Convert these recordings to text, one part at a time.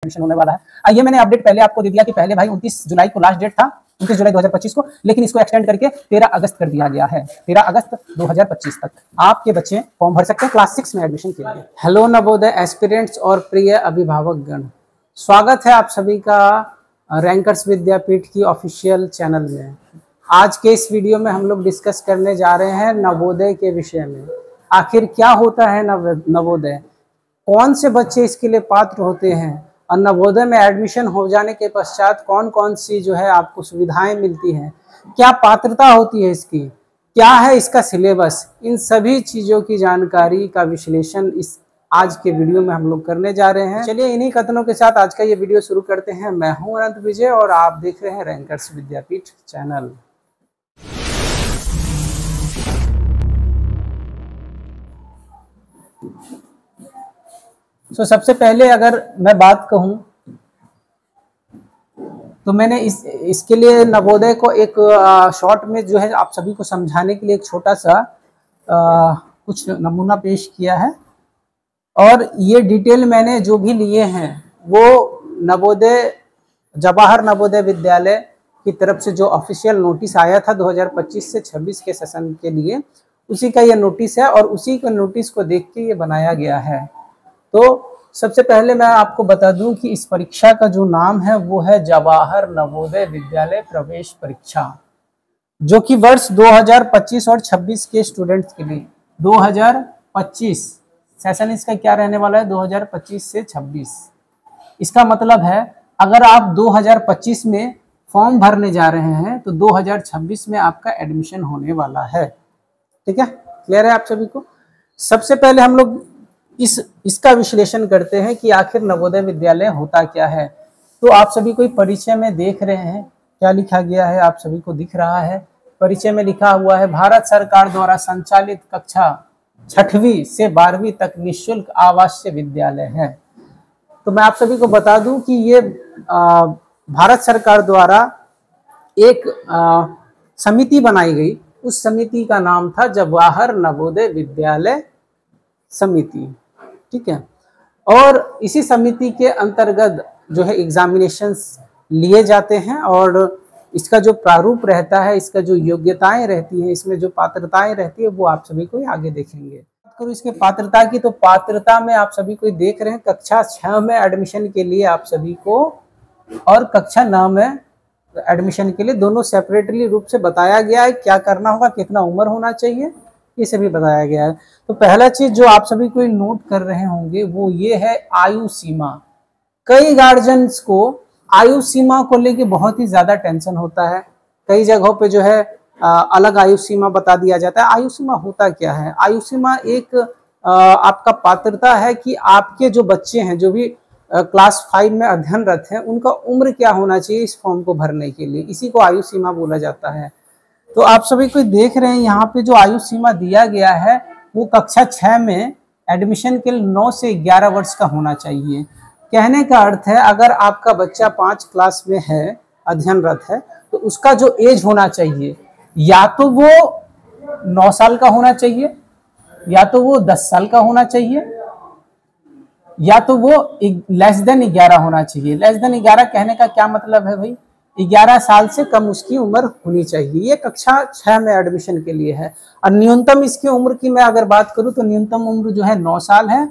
Admission होने वाला है। ये मैंने अपडेट पहले आपको दे दिया कि पहले भाई 29 जुलाई को लास्ट डेट था, 29 जुलाई 2025 को, लेकिन इसको एक्सटेंड करके 13 अगस्त कर दिया गया है। 13 अगस्त 2025 तक आपके बच्चे फॉर्म भर सकते हैं क्लास 6 में एडमिशन के लिए। हेलो नवोदय एस्पिरेंट्स और प्रिय अभिभावक गण, स्वागत है आप सभी का रैंकर्स विद्यापीठ की ऑफिशियल चैनल में। आज के इस वीडियो में हम लोग डिस्कस करने जा रहे हैं नवोदय के विषय में। आखिर क्या होता है नवोदय, कौन से बच्चे इसके लिए पात्र होते हैं, और नवोदय में एडमिशन हो जाने के पश्चात कौन कौन सी जो है आपको सुविधाएं मिलती हैं, क्या पात्रता होती है इसकी, क्या है इसका सिलेबस, इन सभी चीज़ों की जानकारी का विश्लेषण इस आज के वीडियो में हम लोग करने जा रहे हैं। चलिए इन्हीं कथनों के साथ आज का ये वीडियो शुरू करते हैं। मैं हूं अनंत विजय और आप देख रहे हैं रैंकर्स विद्यापीठ चैनल। सबसे पहले अगर मैं बात कहूं तो मैंने इसके लिए नवोदय को एक शॉर्ट में जो है आप सभी को समझाने के लिए एक छोटा सा कुछ नमूना पेश किया है, और ये डिटेल मैंने जो भी लिए हैं वो नवोदय जवाहर नवोदय विद्यालय की तरफ से जो ऑफिशियल नोटिस आया था 2025 से 26 के सेशन के लिए, उसी का ये नोटिस है और उसी का नोटिस को देख के ये बनाया गया है। तो सबसे पहले मैं आपको बता दूं कि इस परीक्षा का जो नाम है वो है जवाहर नवोदय विद्यालय प्रवेश परीक्षा, जो कि वर्ष 2025 और 26 के स्टूडेंट्स के लिए 2025 सेशन इसका क्या रहने वाला है, 2025 से 26। इसका मतलब है अगर आप 2025 में फॉर्म भरने जा रहे हैं तो 2026 में आपका एडमिशन होने वाला है। ठीक है, क्लियर है आप सभी को। सबसे पहले हम लोग इसका विश्लेषण करते हैं कि आखिर नवोदय विद्यालय होता क्या है। तो आप सभी को परिचय में देख रहे हैं क्या लिखा गया है, आप सभी को दिख रहा है। परिचय में लिखा हुआ है भारत सरकार द्वारा संचालित कक्षा 6वीं से 12वीं तक निःशुल्क आवासीय विद्यालय है। तो मैं आप सभी को बता दूं कि ये भारत सरकार द्वारा एक समिति बनाई गई, उस समिति का नाम था जवाहर नवोदय विद्यालय समिति। ठीक है, और इसी समिति के अंतर्गत जो है एग्जामिनेशंस लिए जाते हैं और इसका जो प्रारूप रहता है, इसका जो योग्यताएं रहती हैं, इसमें जो पात्रताएं रहती है वो आप सभी को आगे देखेंगे। बात करूं इसके पात्रता की, तो पात्रता में आप सभी को देख रहे हैं कक्षा 6 में एडमिशन के लिए आप सभी को और कक्षा 9 में एडमिशन के लिए दोनों सेपरेटली रूप से बताया गया है क्या करना होगा, कितना उम्र होना चाहिए, ये सभी बताया गया है। तो पहला चीज जो आप सभी को नोट कर रहे होंगे वो ये है आयु सीमा। कई गार्जियंस को आयु सीमा को लेके बहुत ही ज्यादा टेंशन होता है। कई जगहों पे जो है अलग आयु सीमा बता दिया जाता है। आयु सीमा होता क्या है? आयु सीमा एक आपका पात्रता है कि आपके जो बच्चे हैं, जो भी क्लास 5 में अध्ययनरत हैं, उनका उम्र क्या होना चाहिए इस फॉर्म को भरने के लिए, इसी को आयु सीमा बोला जाता है। तो आप सभी को देख रहे हैं यहाँ पे जो आयु सीमा दिया गया है वो कक्षा 6 में एडमिशन के लिए 9 से 11 वर्ष का होना चाहिए। कहने का अर्थ है अगर आपका बच्चा 5 क्लास में है, अध्ययनरत है, तो उसका जो एज होना चाहिए या तो वो 9 साल का होना चाहिए, या तो वो 10 साल का होना चाहिए, या तो वो लेस देन 11 होना चाहिए। लेस देन 11 कहने का क्या मतलब है भाई, 11 साल से कम उसकी उम्र होनी चाहिए। ये कक्षा 6 में एडमिशन के लिए है। और न्यूनतम इसकी उम्र की मैं अगर बात करूं तो न्यूनतम उम्र जो है 9 साल है,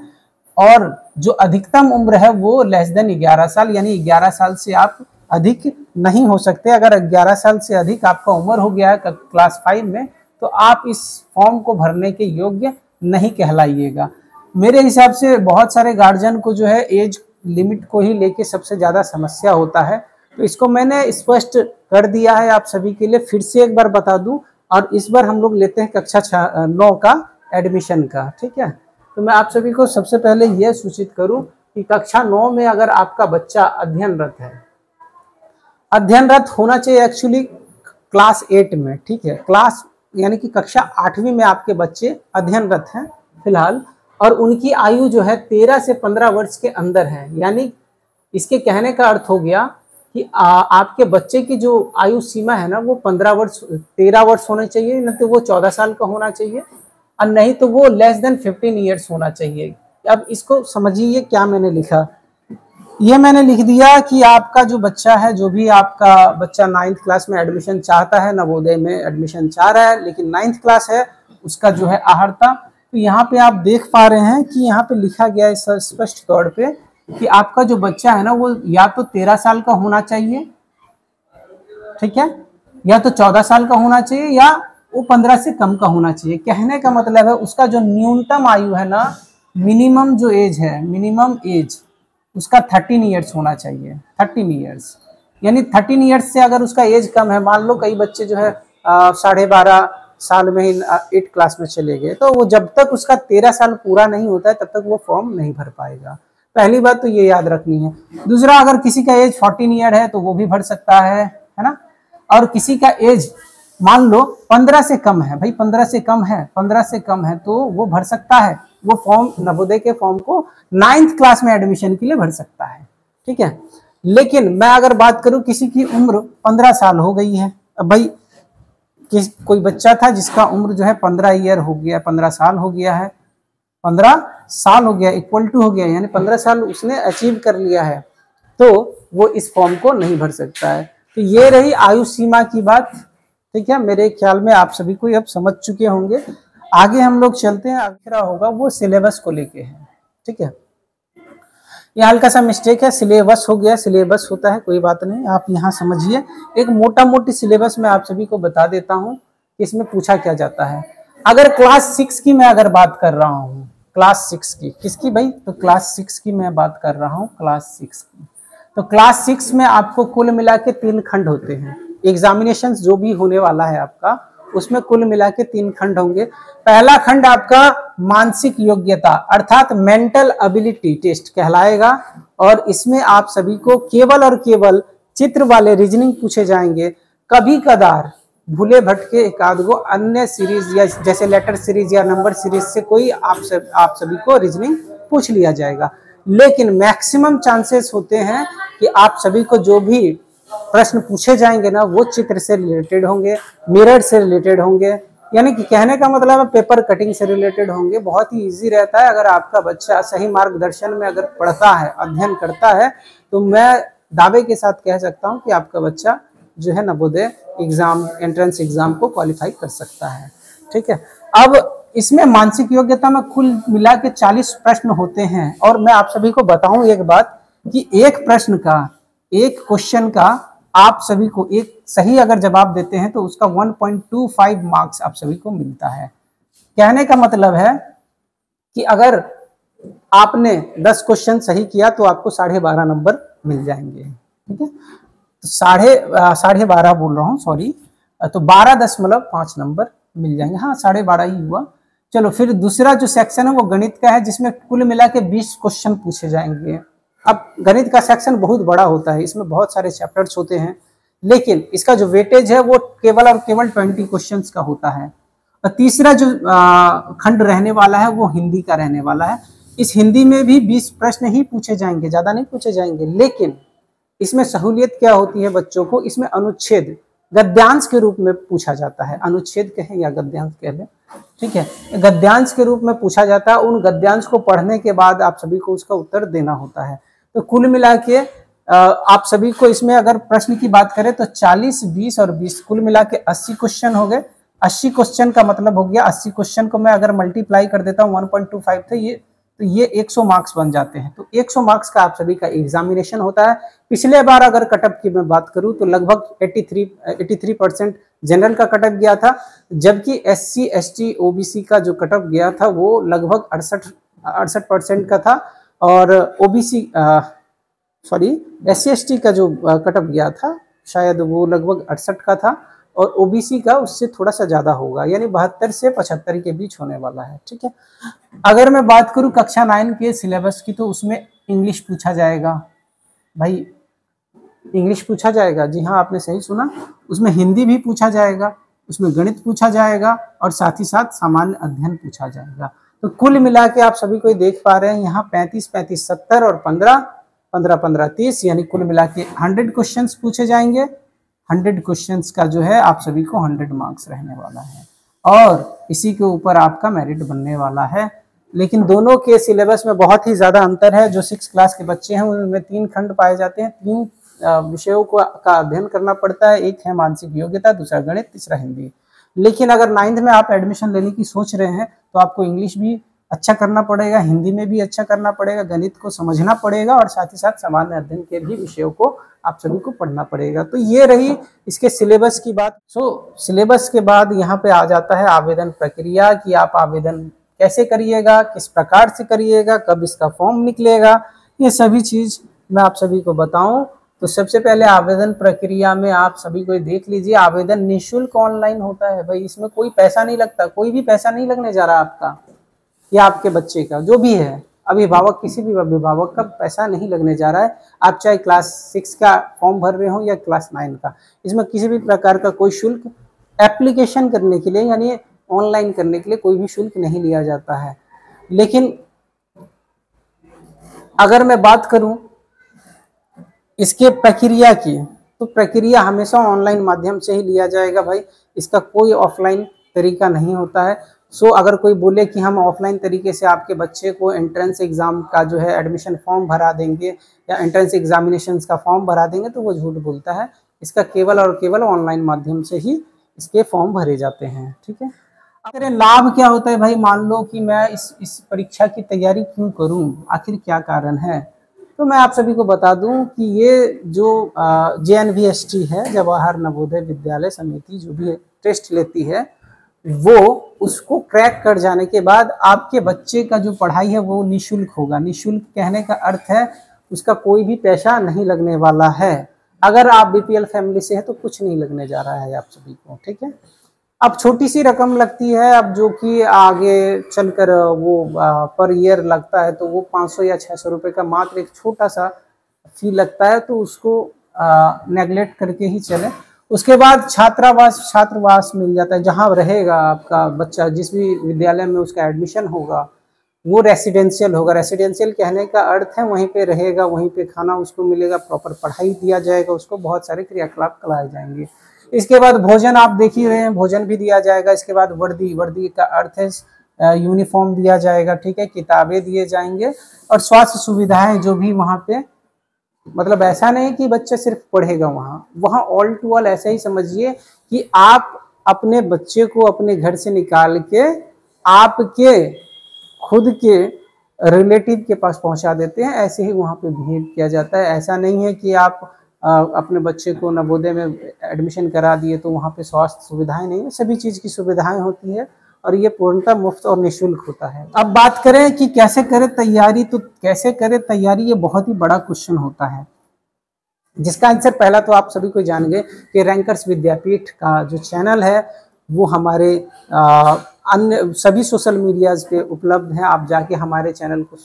और जो अधिकतम उम्र है वो लेस देन 11 साल, यानी 11 साल से आप अधिक नहीं हो सकते। अगर 11 साल से अधिक आपका उम्र हो गया है क्लास 5 में, तो आप इस फॉर्म को भरने के योग्य नहीं कहलाइएगा। मेरे हिसाब से बहुत सारे गार्जियन को जो है एज लिमिट को ही लेके सबसे ज़्यादा समस्या होता है, तो इसको मैंने स्पष्ट कर दिया है आप सभी के लिए। फिर से एक बार बता दूं, और इस बार हम लोग लेते हैं कक्षा 9 का एडमिशन का। ठीक है, तो मैं आप सभी को सबसे पहले यह सूचित करूं कि कक्षा 9 में अगर आपका बच्चा अध्ययनरत है, अध्ययनरत होना चाहिए एक्चुअली क्लास 8 में। ठीक है, क्लास यानी कि कक्षा 8वीं में आपके बच्चे अध्ययनरत हैं फिलहाल, और उनकी आयु जो है 13 से 15 वर्ष के अंदर है। यानी इसके कहने का अर्थ हो गया कि आपके बच्चे की जो आयु सीमा है ना वो 13 वर्ष होने चाहिए, नहीं तो वो 14 साल का होना चाहिए, और नहीं तो वो लेस देन 15 ईयर्स होना चाहिए। अब इसको समझिए क्या मैंने लिखा। ये मैंने लिख दिया कि आपका जो बच्चा है, जो भी आपका बच्चा 9th क्लास में एडमिशन चाहता है, नवोदय में एडमिशन चाह रहा है, लेकिन 9th क्लास है, उसका जो है आहर्ता, तो यहाँ पे आप देख पा रहे हैं कि यहाँ पे लिखा गया है स्पष्ट तौर पे कि आपका जो बच्चा है ना वो या तो 13 साल का होना चाहिए, ठीक है, या तो 14 साल का होना चाहिए, या वो 15 से कम का होना चाहिए। कहने का मतलब है उसका जो न्यूनतम आयु है ना, मिनिमम जो एज है, मिनिमम एज उसका 13 ईयर्स होना चाहिए। 13 ईयर्स यानी 13 ईयर्स से अगर उसका एज कम है, मान लो कई बच्चे जो है 12.5 साल में ही 8 क्लास में चले गए, तो वो जब तक उसका 13 साल पूरा नहीं होता है तब तक वो फॉर्म नहीं भर पाएगा। पहली बात तो ये याद रखनी है। दूसरा, अगर किसी का एज 14 ईयर है तो वो भी भर सकता है ना, और किसी का एज मान लो 15 से कम है, भाई 15 से कम है, 15 से कम है तो वो भर सकता है, वो फॉर्म, नवोदय के फॉर्म को 9th क्लास में एडमिशन के लिए भर सकता है, ठीक है। लेकिन मैं अगर बात करूं किसी की उम्र 15 साल हो गई है, अब भाई कोई बच्चा था जिसका उम्र जो है 15 ईयर हो गया, 15 साल हो गया है, 15 साल हो गया, इक्वल टू हो गया, यानी 15 साल उसने अचीव कर लिया है, तो वो इस फॉर्म को नहीं भर सकता है। तो ये रही आयु सीमा की बात, ठीक है। मेरे ख्याल में आप सभी को अब समझ चुके होंगे। आगे हम लोग चलते हैं, आखिरा होगा वो सिलेबस को लेके है, ठीक है। ये हल्का सा मिस्टेक है, सिलेबस हो गया, सिलेबस होता है, कोई बात नहीं, आप यहाँ समझिए। एक मोटा मोटी सिलेबस मैं आप सभी को बता देता हूँ कि इसमें पूछा क्या जाता है। अगर क्लास 6 की मैं अगर बात कर रहा हूँ, क्लास 6 की, किसकी भाई, तो क्लास 6 की मैं बात कर रहा हूँ, क्लास 6 की। तो क्लास 6 में आपको कुल मिला के 3 खंड होते हैं। एग्जामिनेशन जो भी होने वाला है आपका, उसमें कुल मिला के 3 खंड होंगे। पहला खंड आपका मानसिक योग्यता अर्थात मेंटल एबिलिटी टेस्ट कहलाएगा, और इसमें आप सभी को केवल और केवल चित्र वाले रीजनिंग पूछे जाएंगे। कभी कदार भूले भटके एक आध गो अन्य सीरीज या जैसे लेटर सीरीज या नंबर सीरीज से कोई आप सभी को रीजनिंग पूछ लिया जाएगा, लेकिन मैक्सिमम चांसेस होते हैं कि आप सभी को जो भी प्रश्न पूछे जाएंगे ना वो चित्र से रिलेटेड होंगे, मिरर से रिलेटेड होंगे, यानी कि कहने का मतलब है पेपर कटिंग से रिलेटेड होंगे। बहुत ही इजी रहता है। अगर आपका बच्चा सही मार्गदर्शन में अगर पढ़ता है, अध्ययन करता है, तो मैं दावे के साथ कह सकता हूं कि आपका बच्चा जो है नवोदय एग्जाम, एंट्रेंस एग्जाम को क्वालिफाई कर सकता है, ठीक है। अब इसमें मानसिक योग्यता में कुल मिला के 40 प्रश्न होते हैं, और मैं आप सभी को बताऊं एक बात कि एक प्रश्न का, एक क्वेश्चन का आप सभी को एक सही अगर जवाब देते हैं तो उसका 1.25 मार्क्स आप सभी को मिलता है। कहने का मतलब है कि अगर आपने 10 क्वेश्चन सही किया तो आपको 12.5 नंबर मिल जाएंगे, ठीक है। तो 12.5 बोल रहा हूँ, सॉरी, तो 12.5 नंबर मिल जाएंगे, हाँ 12.5 ही हुआ। चलो फिर दूसरा जो सेक्शन है वो गणित का है, जिसमें कुल मिला के 20 क्वेश्चन पूछे जाएंगे। अब गणित का सेक्शन बहुत बड़ा होता है, इसमें बहुत सारे चैप्टर्स होते हैं, लेकिन इसका जो वेटेज है वो केवल और केवल 20 क्वेश्चंस का होता है। और तीसरा जो खंड रहने वाला है वो हिंदी का रहने वाला है। इस हिंदी में भी 20 प्रश्न ही पूछे जाएंगे, ज्यादा नहीं पूछे जाएंगे, लेकिन इसमें सहूलियत क्या होती है बच्चों को, इसमें अनुच्छेद गद्यांश के रूप में पूछा जाता है। अनुच्छेद कहें या गद्यांश कह लें, ठीक है, गद्यांश के रूप में पूछा जाता है। उन गद्यांश को पढ़ने के बाद आप सभी को उसका उत्तर देना होता है। तो कुल मिला के आप सभी को इसमें अगर प्रश्न की बात करें तो 40, 20 और 20 कुल मिला के 80 क्वेश्चन हो गए। 80 क्वेश्चन का मतलब हो गया, 80 क्वेश्चन को मैं अगर मल्टीप्लाई कर देता हूँ 1.25 तो ये 100 मार्क्स बन जाते हैं। तो 100 मार्क्स का आप सभी का एग्जामिनेशन होता है। पिछले बार अगर कटअप की मैं बात करूं तो लगभग 83% जनरल का कटअप गया था, जबकि SC, ST, OBC का जो कटअप गया था वो लगभग 68% का था, और OBC सॉरी SC, ST का जो कटअप गया था शायद वो लगभग 68 का था, और OBC का उससे थोड़ा सा ज्यादा होगा, यानी 72 से 75 के बीच होने वाला है, ठीक है। अगर मैं बात करूं कक्षा 9 के सिलेबस की तो उसमें इंग्लिश पूछा जाएगा, भाई इंग्लिश पूछा जाएगा, जी हाँ आपने सही सुना, उसमें हिंदी भी पूछा जाएगा, उसमें गणित पूछा जाएगा, और साथ ही साथ सामान्य अध्ययन पूछा जाएगा। तो कुल मिला के आप सभी को देख पा रहे हैं यहाँ 35, 35, 70 और 15, 15, 15, 30, यानी कुल मिला के 100 क्वेश्चंस पूछे जाएंगे। 100 क्वेश्चंस का जो है आप सभी को 100 मार्क्स रहने वाला है, और इसी के ऊपर आपका मेरिट बनने वाला है। लेकिन दोनों के सिलेबस में बहुत ही ज़्यादा अंतर है। जो 6 क्लास के बच्चे हैं उनमें 3 खंड पाए जाते हैं, 3 विषयों का अध्ययन करना पड़ता है। एक है मानसिक योग्यता, दूसरा गणित, तीसरा हिंदी। लेकिन अगर 9th में आप एडमिशन लेने की सोच रहे हैं तो आपको इंग्लिश भी अच्छा करना पड़ेगा, हिंदी में भी अच्छा करना पड़ेगा, गणित को समझना पड़ेगा और साथ ही साथ सामान्य अध्ययन के भी विषयों को आप सभी को पढ़ना पड़ेगा। तो ये रही इसके सिलेबस की बात। सिलेबस के बाद यहाँ पे आ जाता है आवेदन प्रक्रिया कि आप आवेदन कैसे करिएगा, किस प्रकार से करिएगा, कब इसका फॉर्म निकलेगा, ये सभी चीज़ मैं आप सभी को बताऊं। तो सबसे पहले आवेदन प्रक्रिया में आप सभी को देख लीजिए, आवेदन निःशुल्क ऑनलाइन होता है भाई, इसमें कोई पैसा नहीं लगता, कोई भी पैसा नहीं लगने जा रहा आपका या आपके बच्चे का, जो भी है अभिभावक, किसी भी अभिभावक का पैसा नहीं लगने जा रहा है। आप चाहे क्लास 6 का फॉर्म भर रहे हो या क्लास 9 का, इसमें किसी भी प्रकार का कोई शुल्क एप्लीकेशन करने के लिए यानी ऑनलाइन करने के लिए कोई भी शुल्क नहीं लिया जाता है। लेकिन अगर मैं बात करूं इसके प्रक्रिया की, तो प्रक्रिया हमेशा ऑनलाइन माध्यम से ही लिया जाएगा भाई, इसका कोई ऑफलाइन तरीका नहीं होता है। अगर कोई बोले कि हम ऑफलाइन तरीके से आपके बच्चे को एंट्रेंस एग्ज़ाम का जो है एडमिशन फॉर्म भरा देंगे या एंट्रेंस एग्जामिनेशंस का फॉर्म भरा देंगे, तो वो झूठ बोलता है। इसका केवल और केवल ऑनलाइन माध्यम से ही इसके फॉर्म भरे जाते हैं, ठीक है। अगर लाभ क्या होता है भाई, मान लो कि मैं इस परीक्षा की तैयारी क्यों करूं, आखिर क्या कारण है, तो मैं आप सभी को बता दूं कि ये जो JNVST है, जवाहर नवोदय विद्यालय समिति, जो भी टेस्ट लेती है वो उसको क्रैक कर जाने के बाद आपके बच्चे का जो पढ़ाई है वो निःशुल्क होगा। निःशुल्क कहने का अर्थ है उसका कोई भी पैसा नहीं लगने वाला है। अगर आप BPL फैमिली से है तो कुछ नहीं लगने जा रहा है आप सभी को, ठीक है। अब छोटी सी रकम लगती है, अब जो कि आगे चलकर वो पर ईयर लगता है, तो वो 500 या 600 रुपये का मात्र एक छोटा सा फी लगता है, तो उसको नेगलेक्ट करके ही चले। उसके बाद छात्रावास मिल जाता है, जहाँ रहेगा आपका बच्चा, जिस भी विद्यालय में उसका एडमिशन होगा वो रेसिडेंशियल होगा। रेसिडेंशियल कहने का अर्थ है वहीं पे रहेगा, वहीं पे खाना उसको मिलेगा, प्रॉपर पढ़ाई दिया जाएगा, उसको बहुत सारे क्रियाकलाप कराए जाएंगे। इसके बाद भोजन आप देख ही रहे हैं, भोजन भी दिया जाएगा। इसके बाद वर्दी का अर्थ है यूनिफॉर्म दिया जाएगा, ठीक है, किताबें दिए जाएंगे और स्वास्थ्य सुविधाएं जो भी वहाँ पे, मतलब ऐसा नहीं कि बच्चा सिर्फ पढ़ेगा, वहाँ ऑल टू ऑल ऐसा ही समझिए कि आप अपने बच्चे को अपने घर से निकाल के आपके खुद के रिलेटिव के पास पहुंचा देते हैं, ऐसे ही वहाँ पे बिहेव किया जाता है। ऐसा नहीं है कि आप अपने बच्चे को नवोदय में एडमिशन करा दिए तो वहाँ पे स्वास्थ्य सुविधाएं नहीं है, सभी चीज़ की सुविधाएं होती है और ये पूर्णतः मुफ्त और निःशुल्क होता है। अब बात करें कि कैसे करें तैयारी, तो कैसे करें तैयारी ये बहुत ही बड़ा क्वेश्चन होता है, जिसका आंसर पहला तो आप सभी को जान गए कि रैंकर्स विद्यापीठ का जो चैनल है वो हमारे अन्य सभी सोशल मीडियाज पे उपलब्ध है। आप जाके हमारे चैनल को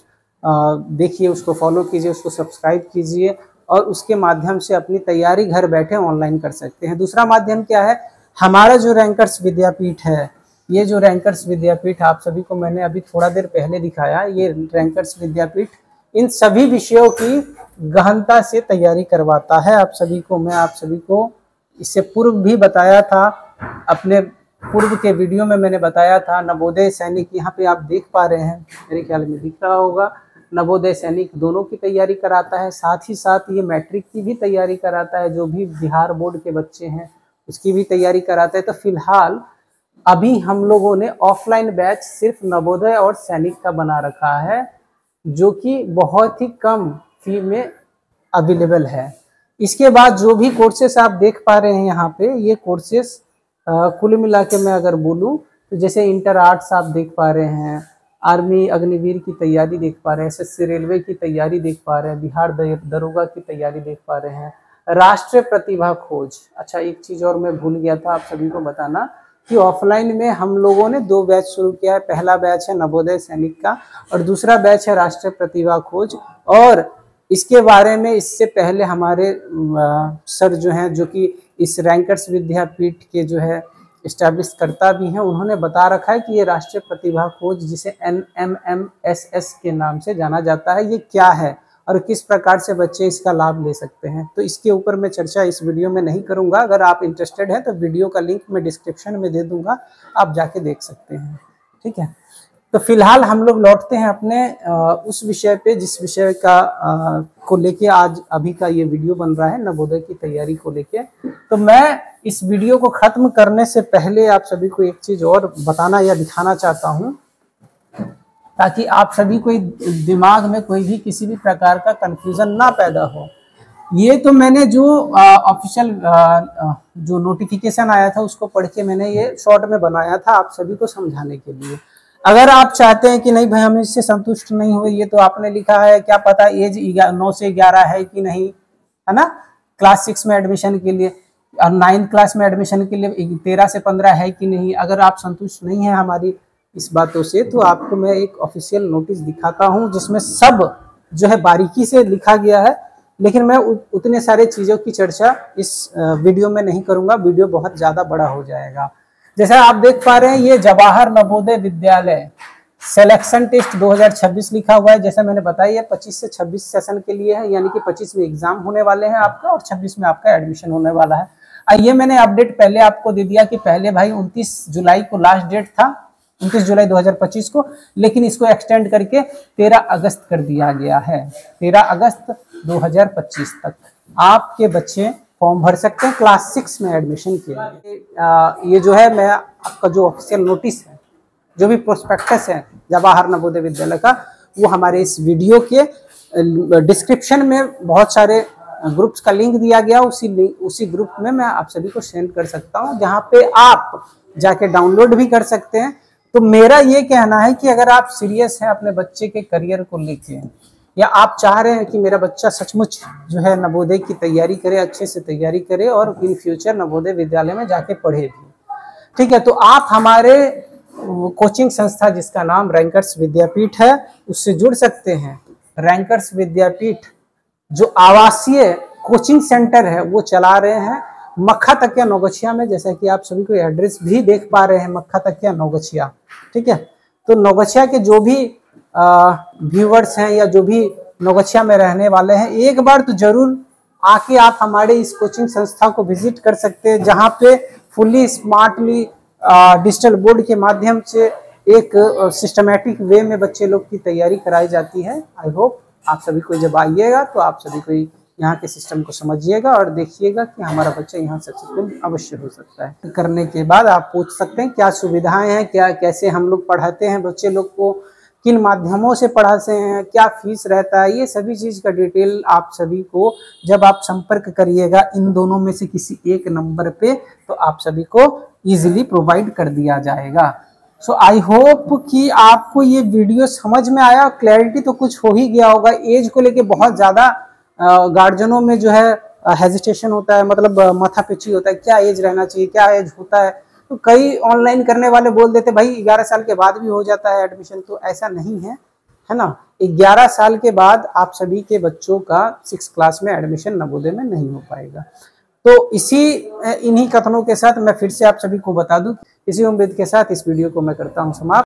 देखिए, उसको फॉलो कीजिए, उसको सब्सक्राइब कीजिए और उसके माध्यम से अपनी तैयारी घर बैठे ऑनलाइन कर सकते हैं। दूसरा माध्यम क्या है, हमारा जो रैंकर्स विद्यापीठ है, ये जो रैंकर्स विद्यापीठ आप सभी को मैंने अभी थोड़ा देर पहले दिखाया, ये रैंकर्स विद्यापीठ इन सभी विषयों की गहनता से तैयारी करवाता है आप सभी को। मैं आप सभी को इससे पूर्व भी बताया था, अपने पूर्व के वीडियो में मैंने बताया था। नवोदय सैनिक यहाँ पे आप देख पा रहे हैं, मेरे ख्याल में दिख रहा होगा, नवोदय सैनिक दोनों की तैयारी कराता है, साथ ही साथ ये मैट्रिक की भी तैयारी कराता है, जो भी बिहार बोर्ड के बच्चे हैं उसकी भी तैयारी कराता है। तो फिलहाल अभी हम लोगों ने ऑफलाइन बैच सिर्फ नवोदय और सैनिक का बना रखा है, जो कि बहुत ही कम फी में अवेलेबल है। इसके बाद जो भी कोर्सेस आप देख पा रहे हैं यहाँ पे, ये कोर्सेस कुल मिला के मैं अगर बोलूँ तो जैसे इंटर आर्ट्स आप देख पा रहे हैं, आर्मी अग्निवीर की तैयारी देख पा रहे हैं, SSC रेलवे की तैयारी देख पा रहे हैं, बिहार दरोगा की तैयारी देख पा रहे हैं, राष्ट्रीय प्रतिभा खोज। अच्छा, एक चीज़ और मैं भूल गया था आप सभी को बताना कि ऑफलाइन में हम लोगों ने 2 बैच शुरू किया है। पहला बैच है नवोदय सैनिक का और दूसरा बैच है राष्ट्रीय प्रतिभा खोज। और इसके बारे में इससे पहले हमारे सर जो हैं, जो कि इस रैंकर्स विद्यापीठ के जो है इस्टेब्लिश करता भी हैं, उन्होंने बता रखा है कि ये राष्ट्रीय प्रतिभा खोज, जिसे NMMSS के नाम से जाना जाता है, ये क्या है और किस प्रकार से बच्चे इसका लाभ ले सकते हैं। तो इसके ऊपर मैं चर्चा इस वीडियो में नहीं करूंगा। अगर आप इंटरेस्टेड हैं तो वीडियो का लिंक मैं डिस्क्रिप्शन में दे दूंगा, आप जाके देख सकते हैं, ठीक है। तो फिलहाल हम लोग लौटते हैं अपने उस विषय पे जिस विषय का को लेके आज अभी का ये वीडियो बन रहा है, नवोदय की तैयारी को लेके। तो मैं इस वीडियो को खत्म करने से पहले आप सभी को एक चीज और बताना या दिखाना चाहता हूँ, ताकि आप सभी को दिमाग में कोई भी किसी भी प्रकार का कंफ्यूजन ना पैदा हो। ये तो मैंने जो ऑफिशियल जो नोटिफिकेशन आया था उसको पढ़ के मैंने ये शॉर्ट में बनाया था आप सभी को समझाने के लिए। अगर आप चाहते हैं कि नहीं भाई हम इससे संतुष्ट नहीं हुए, ये तो आपने लिखा है, क्या पता एज 9 से 11 है कि नहीं, है ना, क्लास 6 में एडमिशन के लिए, और 9th क्लास में एडमिशन के लिए 13 से 15 है कि नहीं। अगर आप संतुष्ट नहीं है हमारी इस बातों से, तो आपको मैं एक ऑफिशियल नोटिस दिखाता हूं जिसमें सब जो है बारीकी से लिखा गया है। लेकिन मैं उतने सारे चीज़ों की चर्चा इस वीडियो में नहीं करूंगा, वीडियो बहुत ज़्यादा बड़ा हो जाएगा। जैसा आप देख पा रहे हैं ये जवाहर नवोदय विद्यालय सिलेक्शन टेस्ट 2026 लिखा हुआ है। जैसा मैंने बताया 25 से 26 सेशन के लिए है, यानी कि 25 में एग्जाम होने वाले हैं आपका और 26 में आपका एडमिशन होने वाला है। ये मैंने अपडेट पहले आपको दे दिया कि पहले भाई 29 जुलाई को लास्ट डेट था, 29 जुलाई 2025 को, लेकिन इसको एक्सटेंड करके 13 अगस्त कर दिया गया है। 13 अगस्त 2025 तक आपके बच्चे फॉर्म भर सकते हैं क्लास 6 में एडमिशन के लिए। ये जो है मैं आपका जो ऑफिशियल नोटिस है, जो भी प्रोस्पेक्टस है जवाहर नवोदय विद्यालय का, वो हमारे इस वीडियो के डिस्क्रिप्शन में बहुत सारे ग्रुप्स का लिंक दिया गया, उसी ग्रुप में मैं आप सभी को सेंड कर सकता हूँ, जहाँ पे आप जाके डाउनलोड भी कर सकते हैं। तो मेरा ये कहना है कि अगर आप सीरियस हैं अपने बच्चे के करियर को लेके, या आप चाह रहे हैं कि मेरा बच्चा सचमुच जो है नवोदय की तैयारी करे, अच्छे से तैयारी करे और इन फ्यूचर नवोदय विद्यालय में जाके पढ़े भी, ठीक है, तो आप हमारे कोचिंग संस्था जिसका नाम रैंकर्स विद्यापीठ है उससे जुड़ सकते हैं। रैंकर्स विद्यापीठ जो आवासीय कोचिंग सेंटर है वो चला रहे हैं मक्खा तकिया नौगछिया में, जैसा कि आप सभी को एड्रेस भी देख पा रहे हैं, मक्खा तकिया नौगछिया, ठीक है। तो नौगछिया के जो भी व्यूवर्स हैं या जो भी नौगछिया में रहने वाले हैं, एक बार तो जरूर आके आप हमारे इस कोचिंग संस्था को विजिट कर सकते हैं, जहाँ पे फुल्ली स्मार्टली डिजिटल बोर्ड के माध्यम से एक सिस्टमेटिक वे में बच्चे लोग की तैयारी कराई जाती है। आई होप आप सभी को जब आइएगा तो आप सभी को यहाँ के सिस्टम को समझिएगा और देखिएगा कि हमारा बच्चा यहाँ सक्सेसफुल अवश्य हो सकता है। करने के बाद आप पूछ सकते हैं क्या सुविधाएं हैं, क्या कैसे हम लोग पढ़ाते हैं बच्चे लोग को, किन माध्यमों से पढ़ाते हैं, क्या फीस रहता है, ये सभी चीज़ का डिटेल आप सभी को जब आप संपर्क करिएगा इन दोनों में से किसी एक नंबर पे, तो आप सभी को इजीली प्रोवाइड कर दिया जाएगा। सो आई होप कि आपको ये वीडियो समझ में आया, क्लैरिटी तो कुछ हो ही गया होगा। एज को लेके बहुत ज़्यादा गार्जियनों में जो है हेजिटेशन होता है, मतलब माथापिची होता है, क्या एज रहना चाहिए, क्या एज होता है। तो कई ऑनलाइन करने वाले बोल देते भाई 11 साल के बाद भी हो जाता है एडमिशन, तो ऐसा नहीं है, है ना। 11 साल के बाद आप सभी के बच्चों का 6 क्लास में एडमिशन नवोदय में नहीं हो पाएगा। तो इन्हीं कथनों के साथ मैं फिर से आप सभी को बता दूं, इसी उम्मीद के साथ इस वीडियो को मैं करता हूं समाप्त।